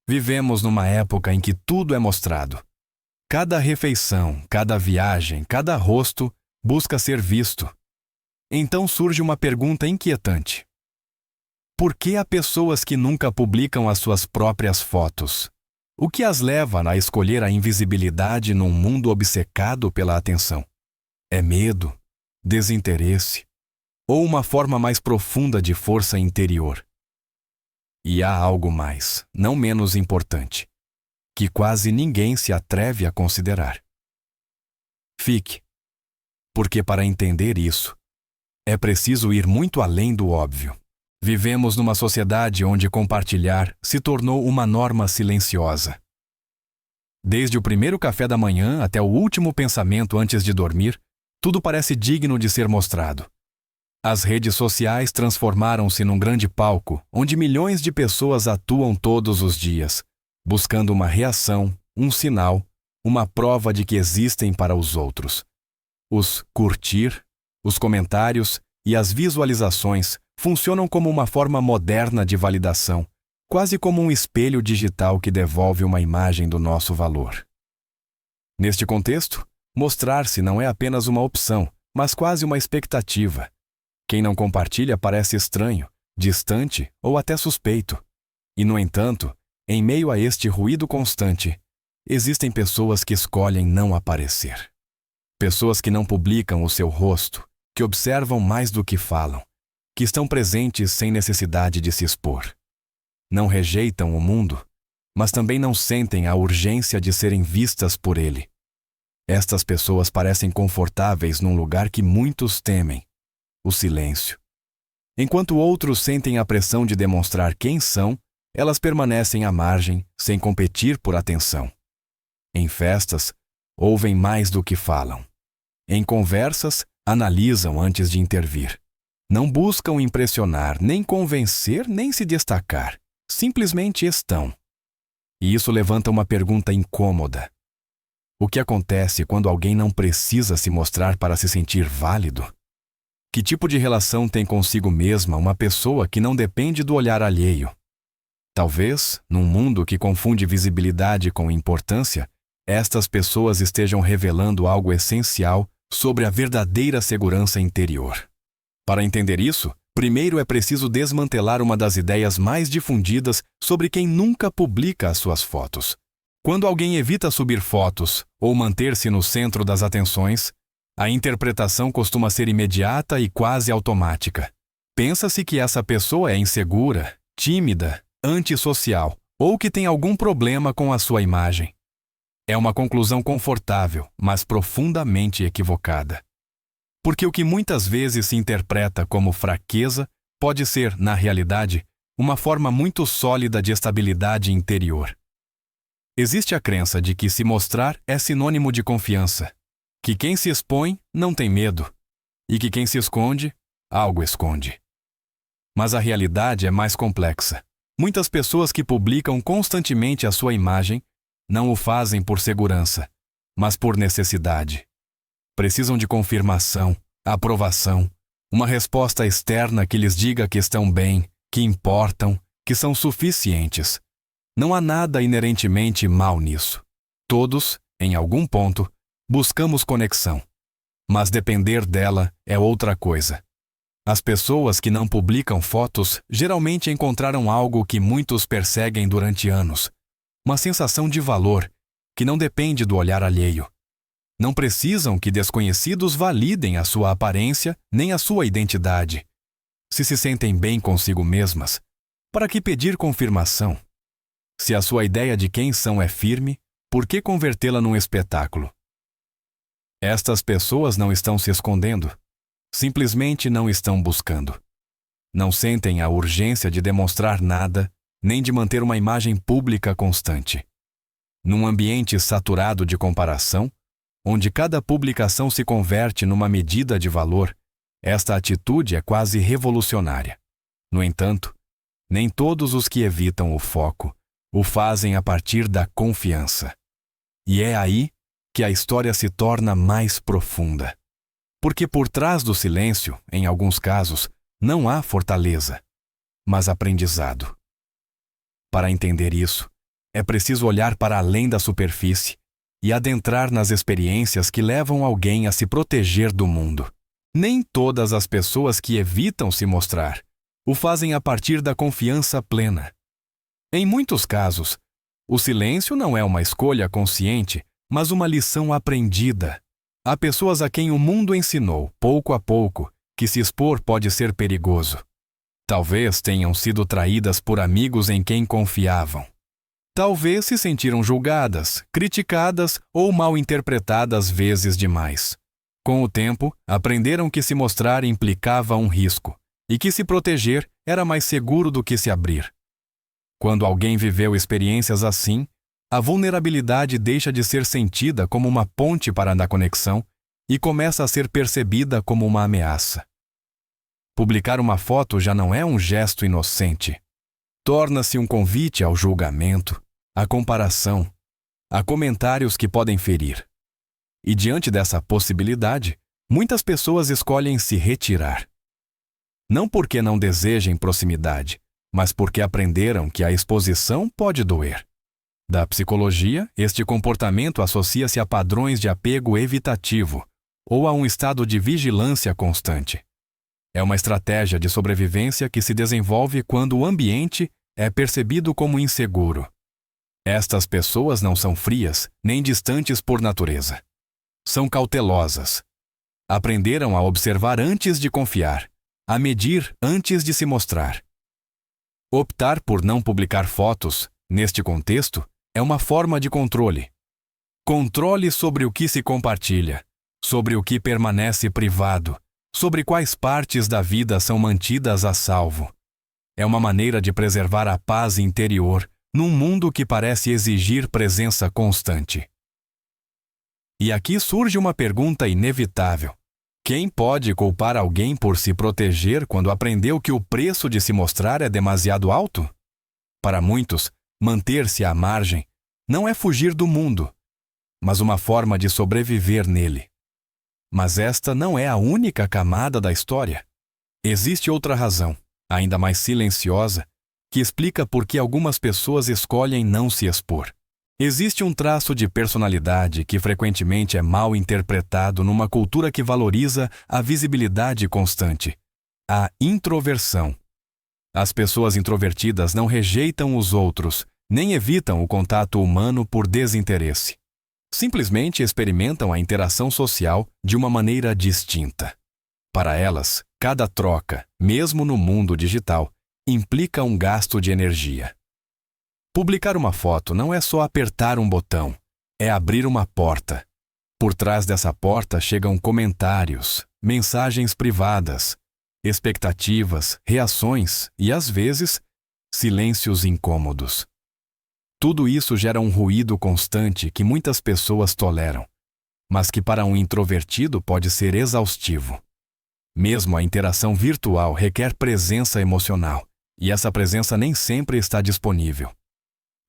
Vivemos numa época em que tudo é mostrado. Cada refeição, cada viagem, cada rosto busca ser visto. Então surge uma pergunta inquietante. Por que há pessoas que nunca publicam as suas próprias fotos? O que as leva a escolher a invisibilidade num mundo obcecado pela atenção? É medo, desinteresse ou uma forma mais profunda de força interior? E há algo mais, não menos importante, que quase ninguém se atreve a considerar. Fique, porque para entender isso, é preciso ir muito além do óbvio. Vivemos numa sociedade onde compartilhar se tornou uma norma silenciosa. Desde o primeiro café da manhã até o último pensamento antes de dormir, tudo parece digno de ser mostrado. As redes sociais transformaram-se num grande palco onde milhões de pessoas atuam todos os dias, buscando uma reação, um sinal, uma prova de que existem para os outros. Os curtir, os comentários e as visualizações funcionam como uma forma moderna de validação, quase como um espelho digital que devolve uma imagem do nosso valor. Neste contexto, mostrar-se não é apenas uma opção, mas quase uma expectativa. Quem não compartilha parece estranho, distante ou até suspeito. E, no entanto, em meio a este ruído constante, existem pessoas que escolhem não aparecer. Pessoas que não publicam o seu rosto, que observam mais do que falam, que estão presentes sem necessidade de se expor. Não rejeitam o mundo, mas também não sentem a urgência de serem vistas por ele. Estas pessoas parecem confortáveis num lugar que muitos temem, o silêncio. Enquanto outros sentem a pressão de demonstrar quem são, elas permanecem à margem, sem competir por atenção. Em festas, ouvem mais do que falam. Em conversas, analisam antes de intervir. Não buscam impressionar, nem convencer, nem se destacar. Simplesmente estão. E isso levanta uma pergunta incômoda. O que acontece quando alguém não precisa se mostrar para se sentir válido? Que tipo de relação tem consigo mesma uma pessoa que não depende do olhar alheio? Talvez, num mundo que confunde visibilidade com importância, estas pessoas estejam revelando algo essencial sobre a verdadeira segurança interior. Para entender isso, primeiro é preciso desmantelar uma das ideias mais difundidas sobre quem nunca publica as suas fotos. Quando alguém evita subir fotos ou manter-se no centro das atenções, a interpretação costuma ser imediata e quase automática. Pensa-se que essa pessoa é insegura, tímida, antissocial ou que tem algum problema com a sua imagem. É uma conclusão confortável, mas profundamente equivocada. Porque o que muitas vezes se interpreta como fraqueza pode ser, na realidade, uma forma muito sólida de estabilidade interior. Existe a crença de que se mostrar é sinônimo de confiança, que quem se expõe não tem medo, e que quem se esconde, algo esconde. Mas a realidade é mais complexa. Muitas pessoas que publicam constantemente a sua imagem não o fazem por segurança, mas por necessidade. Precisam de confirmação, aprovação, uma resposta externa que lhes diga que estão bem, que importam, que são suficientes. Não há nada inerentemente mal nisso. Todos, em algum ponto, buscamos conexão. Mas depender dela é outra coisa. As pessoas que não publicam fotos geralmente encontraram algo que muitos perseguem durante anos. Uma sensação de valor que não depende do olhar alheio. Não precisam que desconhecidos validem a sua aparência nem a sua identidade. Se sentem bem consigo mesmas, para que pedir confirmação? Se a sua ideia de quem são é firme, por que convertê-la num espetáculo? Estas pessoas não estão se escondendo. Simplesmente não estão buscando. Não sentem a urgência de demonstrar nada, nem de manter uma imagem pública constante. Num ambiente saturado de comparação, onde cada publicação se converte numa medida de valor, esta atitude é quase revolucionária. No entanto, nem todos os que evitam o foco o fazem a partir da confiança. E é aí que a história se torna mais profunda. Porque por trás do silêncio, em alguns casos, não há fortaleza, mas aprendizado. Para entender isso, é preciso olhar para além da superfície e adentrar nas experiências que levam alguém a se proteger do mundo. Nem todas as pessoas que evitam se mostrar o fazem a partir da confiança plena. Em muitos casos, o silêncio não é uma escolha consciente, mas uma lição aprendida. Há pessoas a quem o mundo ensinou, pouco a pouco, que se expor pode ser perigoso. Talvez tenham sido traídas por amigos em quem confiavam. Talvez se sentiram julgadas, criticadas ou mal interpretadas vezes demais. Com o tempo, aprenderam que se mostrar implicava um risco e que se proteger era mais seguro do que se abrir. Quando alguém viveu experiências assim, a vulnerabilidade deixa de ser sentida como uma ponte para a conexão e começa a ser percebida como uma ameaça. Publicar uma foto já não é um gesto inocente. Torna-se um convite ao julgamento, à comparação, a comentários que podem ferir. E diante dessa possibilidade, muitas pessoas escolhem se retirar. Não porque não desejem proximidade, mas porque aprenderam que a exposição pode doer. Da psicologia, este comportamento associa-se a padrões de apego evitativo ou a um estado de vigilância constante. É uma estratégia de sobrevivência que se desenvolve quando o ambiente é percebido como inseguro. Estas pessoas não são frias nem distantes por natureza. São cautelosas. Aprenderam a observar antes de confiar, a medir antes de se mostrar. Optar por não publicar fotos, neste contexto, é uma forma de controle. Controle sobre o que se compartilha, sobre o que permanece privado, sobre quais partes da vida são mantidas a salvo. É uma maneira de preservar a paz interior num mundo que parece exigir presença constante. E aqui surge uma pergunta inevitável. Quem pode culpar alguém por se proteger quando aprendeu que o preço de se mostrar é demasiado alto? Para muitos, manter-se à margem não é fugir do mundo, mas uma forma de sobreviver nele. Mas esta não é a única camada da história. Existe outra razão, ainda mais silenciosa, que explica por que algumas pessoas escolhem não se expor. Existe um traço de personalidade que frequentemente é mal interpretado numa cultura que valoriza a visibilidade constante: a introversão. As pessoas introvertidas não rejeitam os outros, nem evitam o contato humano por desinteresse. Simplesmente experimentam a interação social de uma maneira distinta. Para elas, cada troca, mesmo no mundo digital, implica um gasto de energia. Publicar uma foto não é só apertar um botão, é abrir uma porta. Por trás dessa porta chegam comentários, mensagens privadas, expectativas, reações e, às vezes, silêncios incômodos. Tudo isso gera um ruído constante que muitas pessoas toleram, mas que para um introvertido pode ser exaustivo. Mesmo a interação virtual requer presença emocional, e essa presença nem sempre está disponível.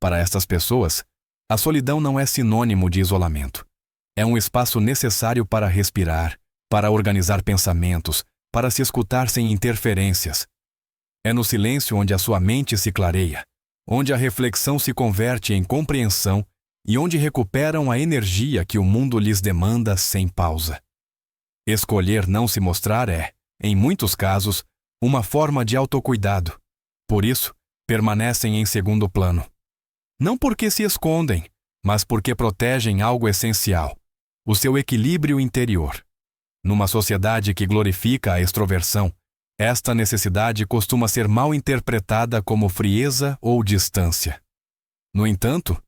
Para estas pessoas, a solidão não é sinônimo de isolamento. É um espaço necessário para respirar, para organizar pensamentos, para se escutar sem interferências. É no silêncio onde a sua mente se clareia, onde a reflexão se converte em compreensão e onde recuperam a energia que o mundo lhes demanda sem pausa. Escolher não se mostrar é, em muitos casos, uma forma de autocuidado. Por isso, permanecem em segundo plano. Não porque se escondem, mas porque protegem algo essencial: o seu equilíbrio interior. Numa sociedade que glorifica a extroversão, esta necessidade costuma ser mal interpretada como frieza ou distância. No entanto,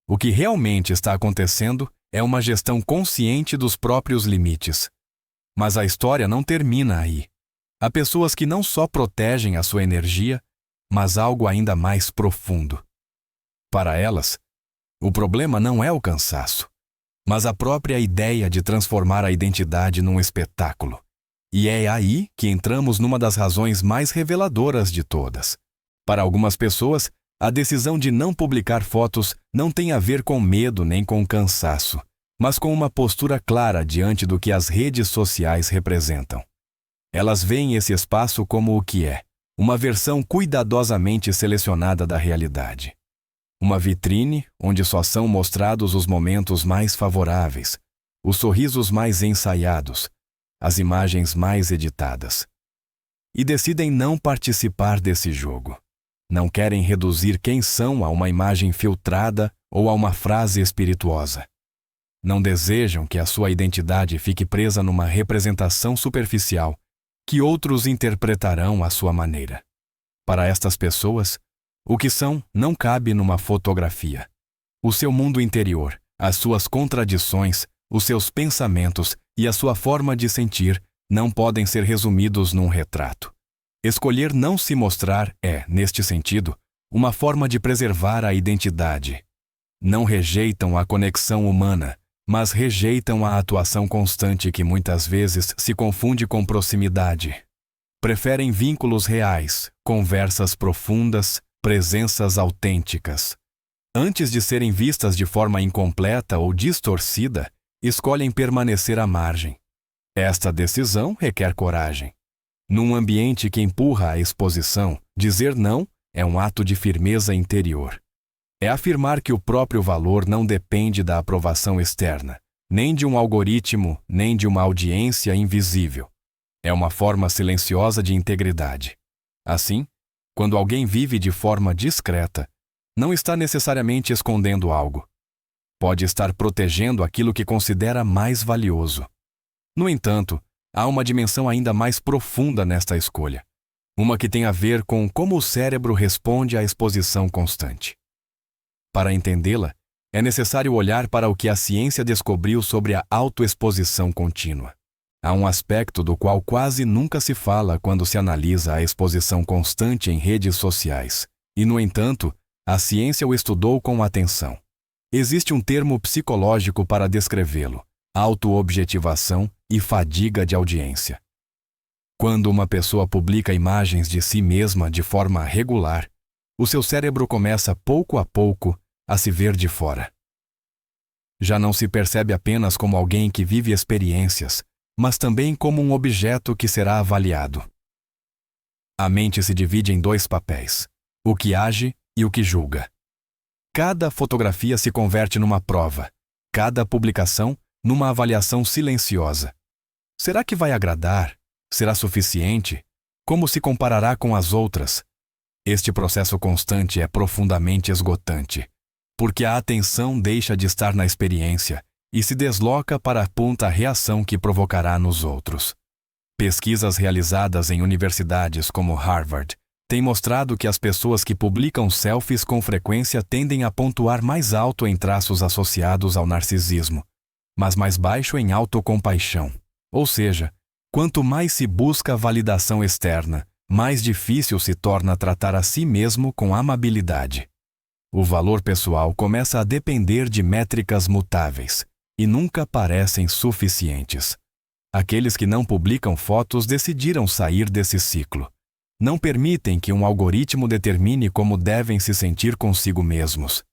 o que realmente está acontecendo é uma gestão consciente dos próprios limites. Mas a história não termina aí. Há pessoas que não só protegem a sua energia, mas algo ainda mais profundo. Para elas, o problema não é o cansaço, mas a própria ideia de transformar a identidade num espetáculo. E é aí que entramos numa das razões mais reveladoras de todas. Para algumas pessoas, a decisão de não publicar fotos não tem a ver com medo nem com cansaço, mas com uma postura clara diante do que as redes sociais representam. Elas veem esse espaço como o que é: uma versão cuidadosamente selecionada da realidade. Uma vitrine onde só são mostrados os momentos mais favoráveis, os sorrisos mais ensaiados, as imagens mais editadas. E decidem não participar desse jogo. Não querem reduzir quem são a uma imagem filtrada ou a uma frase espirituosa. Não desejam que a sua identidade fique presa numa representação superficial que outros interpretarão à sua maneira. Para estas pessoas, o que são não cabe numa fotografia. O seu mundo interior, as suas contradições, os seus pensamentos e a sua forma de sentir não podem ser resumidos num retrato. Escolher não se mostrar é, neste sentido, uma forma de preservar a identidade. Não rejeitam a conexão humana, mas rejeitam a atuação constante que muitas vezes se confunde com proximidade. Preferem vínculos reais, conversas profundas, presenças autênticas. Antes de serem vistas de forma incompleta ou distorcida, escolhem permanecer à margem. Esta decisão requer coragem. Num ambiente que empurra a exposição, dizer não é um ato de firmeza interior. É afirmar que o próprio valor não depende da aprovação externa, nem de um algoritmo, nem de uma audiência invisível. É uma forma silenciosa de integridade. Assim, quando alguém vive de forma discreta, não está necessariamente escondendo algo. Pode estar protegendo aquilo que considera mais valioso. No entanto, há uma dimensão ainda mais profunda nesta escolha. Uma que tem a ver com como o cérebro responde à exposição constante. Para entendê-la, é necessário olhar para o que a ciência descobriu sobre a autoexposição contínua. Há um aspecto do qual quase nunca se fala quando se analisa a exposição constante em redes sociais, e, no entanto, a ciência o estudou com atenção. Existe um termo psicológico para descrevê-lo: autoobjetivação e fadiga de audiência. Quando uma pessoa publica imagens de si mesma de forma regular, o seu cérebro começa pouco a pouco a se ver de fora. Já não se percebe apenas como alguém que vive experiências, mas também como um objeto que será avaliado. A mente se divide em dois papéis: o que age e o que julga. Cada fotografia se converte numa prova, cada publicação numa avaliação silenciosa. Será que vai agradar? Será suficiente? Como se comparará com as outras? Este processo constante é profundamente esgotante, porque a atenção deixa de estar na experiência e se desloca para a pronta reação que provocará nos outros. Pesquisas realizadas em universidades como Harvard têm mostrado que as pessoas que publicam selfies com frequência tendem a pontuar mais alto em traços associados ao narcisismo, mas mais baixo em autocompaixão. Ou seja, quanto mais se busca validação externa, mais difícil se torna tratar a si mesmo com amabilidade. O valor pessoal começa a depender de métricas mutáveis e nunca parecem suficientes. Aqueles que não publicam fotos decidiram sair desse ciclo. Não permitem que um algoritmo determine como devem se sentir consigo mesmos.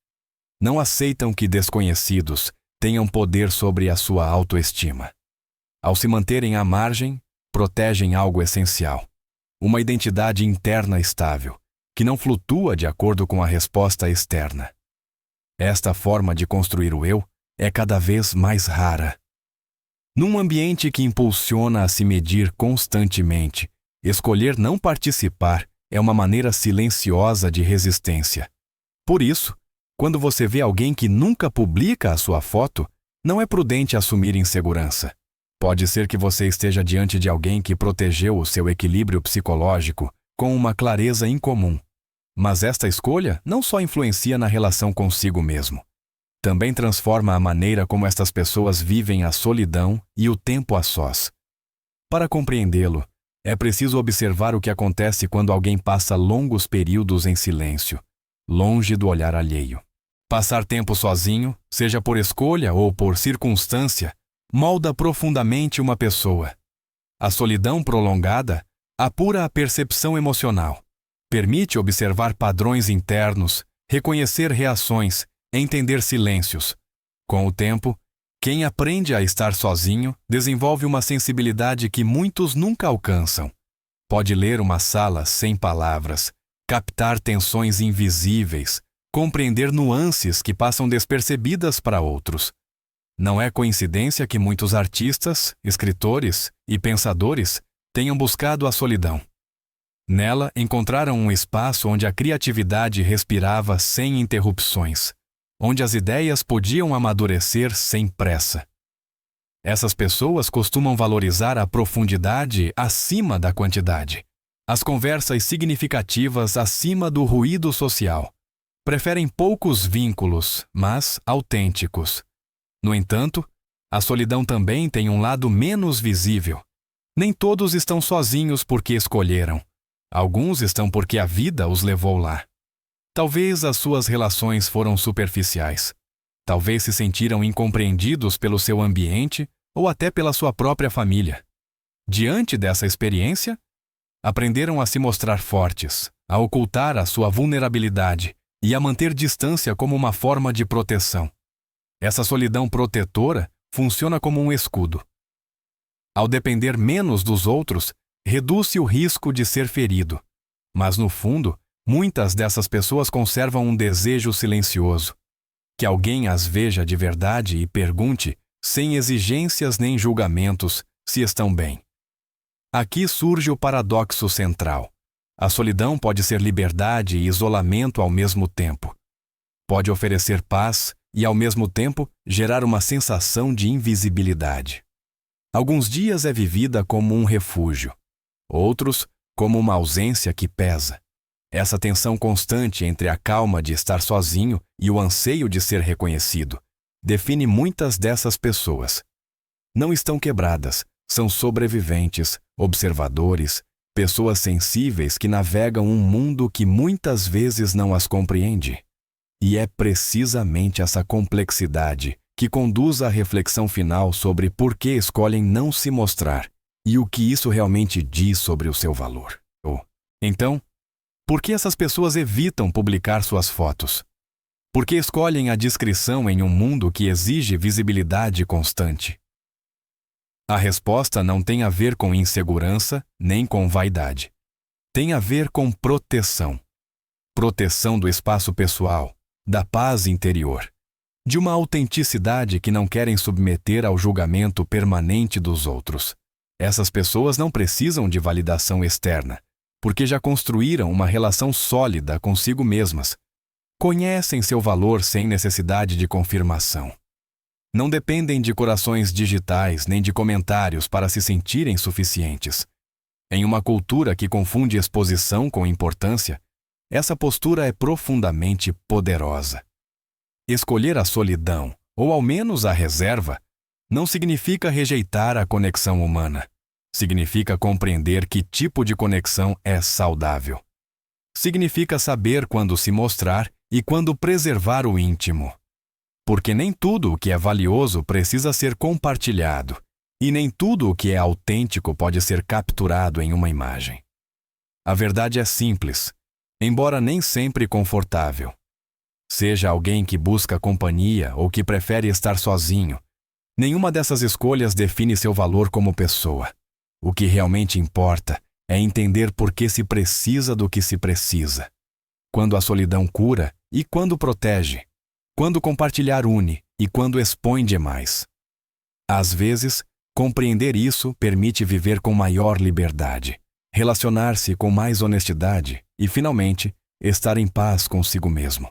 Não aceitam que desconhecidos tenham poder sobre a sua autoestima. Ao se manterem à margem, protegem algo essencial: uma identidade interna estável, que não flutua de acordo com a resposta externa. Esta forma de construir o eu é cada vez mais rara. Num ambiente que impulsiona a se medir constantemente, escolher não participar é uma maneira silenciosa de resistência. Por isso, quando você vê alguém que nunca publica a sua foto, não é prudente assumir insegurança. Pode ser que você esteja diante de alguém que protegeu o seu equilíbrio psicológico com uma clareza incomum. Mas esta escolha não só influencia na relação consigo mesmo, também transforma a maneira como estas pessoas vivem a solidão e o tempo a sós. Para compreendê-lo, é preciso observar o que acontece quando alguém passa longos períodos em silêncio, longe do olhar alheio. Passar tempo sozinho, seja por escolha ou por circunstância, molda profundamente uma pessoa. A solidão prolongada apura a percepção emocional, permite observar padrões internos, reconhecer reações, entender silêncios. Com o tempo, quem aprende a estar sozinho desenvolve uma sensibilidade que muitos nunca alcançam. Pode ler uma sala sem palavras, captar tensões invisíveis, compreender nuances que passam despercebidas para outros. Não é coincidência que muitos artistas, escritores e pensadores tenham buscado a solidão. Nela encontraram um espaço onde a criatividade respirava sem interrupções, onde as ideias podiam amadurecer sem pressa. Essas pessoas costumam valorizar a profundidade acima da quantidade, as conversas significativas acima do ruído social. Preferem poucos vínculos, mas autênticos. No entanto, a solidão também tem um lado menos visível. Nem todos estão sozinhos porque escolheram. Alguns estão porque a vida os levou lá. Talvez as suas relações foram superficiais. Talvez se sentiram incompreendidos pelo seu ambiente ou até pela sua própria família. Diante dessa experiência, aprenderam a se mostrar fortes, a ocultar a sua vulnerabilidade e a manter distância como uma forma de proteção. Essa solidão protetora funciona como um escudo. Ao depender menos dos outros, reduz-se o risco de ser ferido. Mas, no fundo, muitas dessas pessoas conservam um desejo silencioso. Que alguém as veja de verdade e pergunte, sem exigências nem julgamentos, se estão bem. Aqui surge o paradoxo central. A solidão pode ser liberdade e isolamento ao mesmo tempo. Pode oferecer paz e, ao mesmo tempo, gerar uma sensação de invisibilidade. Alguns dias é vivida como um refúgio, outros como uma ausência que pesa. Essa tensão constante entre a calma de estar sozinho e o anseio de ser reconhecido define muitas dessas pessoas. Não estão quebradas, são sobreviventes, observadores, pessoas sensíveis que navegam um mundo que muitas vezes não as compreende. E é precisamente essa complexidade que conduz à reflexão final sobre por que escolhem não se mostrar e o que isso realmente diz sobre o seu valor. Então, por que essas pessoas evitam publicar suas fotos? Por que escolhem a discrição em um mundo que exige visibilidade constante? A resposta não tem a ver com insegurança nem com vaidade. Tem a ver com proteção. Proteção do espaço pessoal, da paz interior, de uma autenticidade que não querem submeter ao julgamento permanente dos outros. Essas pessoas não precisam de validação externa, porque já construíram uma relação sólida consigo mesmas. Conhecem seu valor sem necessidade de confirmação. Não dependem de corações digitais nem de comentários para se sentirem suficientes. Em uma cultura que confunde exposição com importância, essa postura é profundamente poderosa. Escolher a solidão, ou ao menos a reserva, não significa rejeitar a conexão humana. Significa compreender que tipo de conexão é saudável. Significa saber quando se mostrar e quando preservar o íntimo. Porque nem tudo o que é valioso precisa ser compartilhado, e nem tudo o que é autêntico pode ser capturado em uma imagem. A verdade é simples, embora nem sempre confortável. Seja alguém que busca companhia ou que prefere estar sozinho, nenhuma dessas escolhas define seu valor como pessoa. O que realmente importa é entender por que se precisa do que se precisa. Quando a solidão cura e quando protege. Quando compartilhar une e quando expõe demais. Às vezes, compreender isso permite viver com maior liberdade, relacionar-se com mais honestidade e, finalmente, estar em paz consigo mesmo.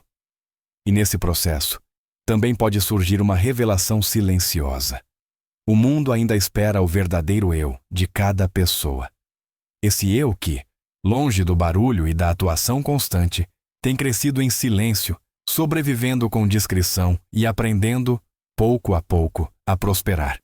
E nesse processo, também pode surgir uma revelação silenciosa. O mundo ainda espera o verdadeiro eu de cada pessoa. Esse eu que, longe do barulho e da atuação constante, tem crescido em silêncio, sobrevivendo com discrição e aprendendo, pouco a pouco, a prosperar.